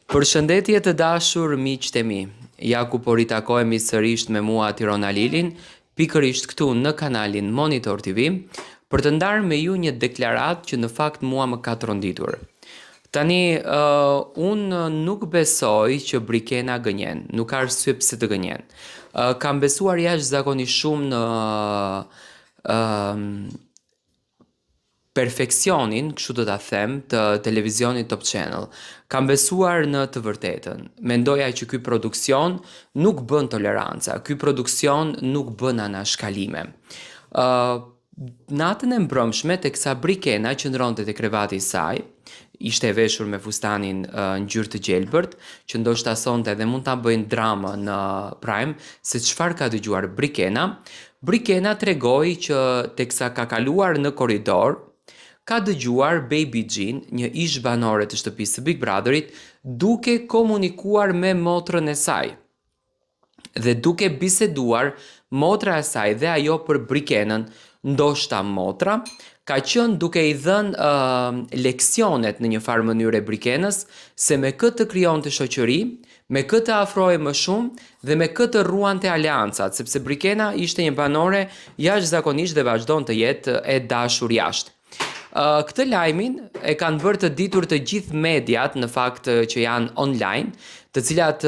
Përshëndetje të dashur miqtë e mi, ja ku po ritakohemi sërish me mua Tirona Lilin, pikërisht këtu në kanalin Monitor TV, për të ndarë me ju një deklarat që në fakt mua më ka tronditur. Tani, unë nuk besoj që Brikena gënjen, nuk ka arsye pse të gënjen. Kam besuar jashtëzakonisht shumë në perfeksionin, kështu do ta them, të televizionit Top Channel. Kam besuar në të vërtetën. Mendoja që ky produksion nuk bën toleranca, ky produksion nuk bën anashkalime. Natën e mbrëmshme teksa Brikena qëndronte te krevati i saj, ishte e veshur me fustanin ngjyrë të gjelbërt, që ndoshta sonte edhe mund ta bëjnë drama në Prime, se çfarë ka dëgjuar Brikena. Brikena tregoi që teksa ka kaluar në korridor, ka dëgjuar Baby Jean, një ish banore të shtëpisë së Big Brotherit, duke komunikuar me motrën e saj. Dhe duke biseduar motra e saj dhe ajo për Brikenën, ndoshta motra ka qenë duke i dhënë leksionet në një farë mënyrë Brikenës se me këtë të krijonte shoqëri, me këtë të afrohej më shumë dhe me këtë ruante aleancat, sepse Brikena ishte një banore jashtëzakonisht dhe vazhdon të jetë e dashur jashtë. Këtë lajmin e kanë bërë të ditur të gjithë mediat në fakt që janë online, të cilat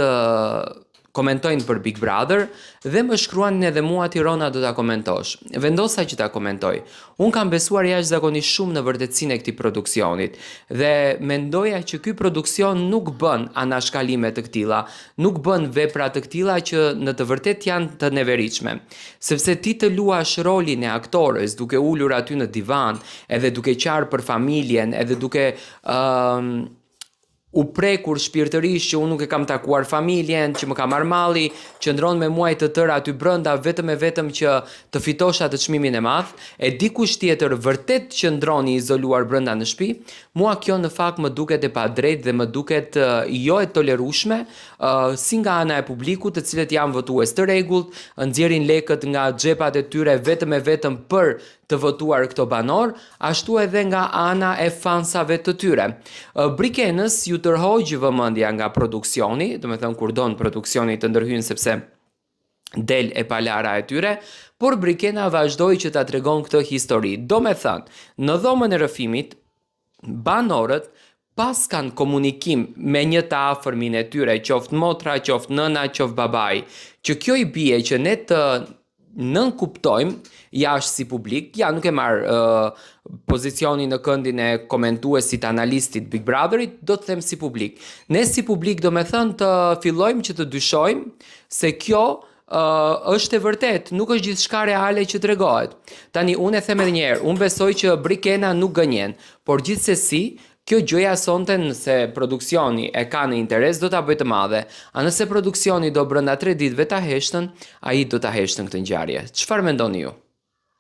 komentojnë për Big Brother dhe më shkruanin edhe mua Tirona do ta komentosh. Vendosa që ta komentoj. Unë kam besuar jashtëzakonisht shumë në vërtetësinë e këtij produksionit dhe mendoja që ky produksion nuk bën anashkalime të këtilla, nuk bën vepra të këtilla që në të vërtetë janë të neveritshme. Sepse ti të luash rolin e aktorës duke ulur aty në divan, edhe duke qarë për familjen, edhe duke u prekur shpirtërisht që unë nuk e kam takuar familjen, që më ka marrë malli, qëndron me muaj të tërë aty brenda vetëm e vetëm që të fitosh atë çmimin e madh, e dikush tjetër vërtet qëndroni izoluar brenda në shtëpi, mua kjo në fakt më duket e padrejtë dhe më duket jo e tolerueshme, si nga ana e publikut, të cilët janë votues të rregullt, nxjerrin lekët nga xhepat e tyre vetëm e vetëm për të votuar këto banor, ashtu edhe nga ana e fansave të tyre. Brikenës ju tërhoq vëmendja nga produksioni, do të thënë kur don produksioni të ndërhyjnë sepse del e palara e tyre, por Brikena vazhdoi që ta tregon këtë histori. Do me thënë, në dhomën e rrëfimit, banorët pas kanë komunikim me një të afërmin e tyre, qoftë motra, qoftë nëna, qoftë babai, që kjo i bie që ne të nënkuptojmë jashtë si publik, ja nuk e marr pozicionin në këndin e komentuesit, analistit Big Brotherit, do të them si publik. Ne si publik do me thënë të fillojmë që të dyshojmë se kjo është e vërtet, nuk është gjithçka reale që tregohet. Tani unë e them edhe një herë, unë besoj që Brikena nuk gënjen, por gjithsesi kjo gjëja sonte nëse produksioni e ka në interes do ta bëjë të madhe, a nëse produksioni do brenda 3 ditëve ta heshtën, ai do ta heshtën këtë ngjarje. Çfarë mendoni ju?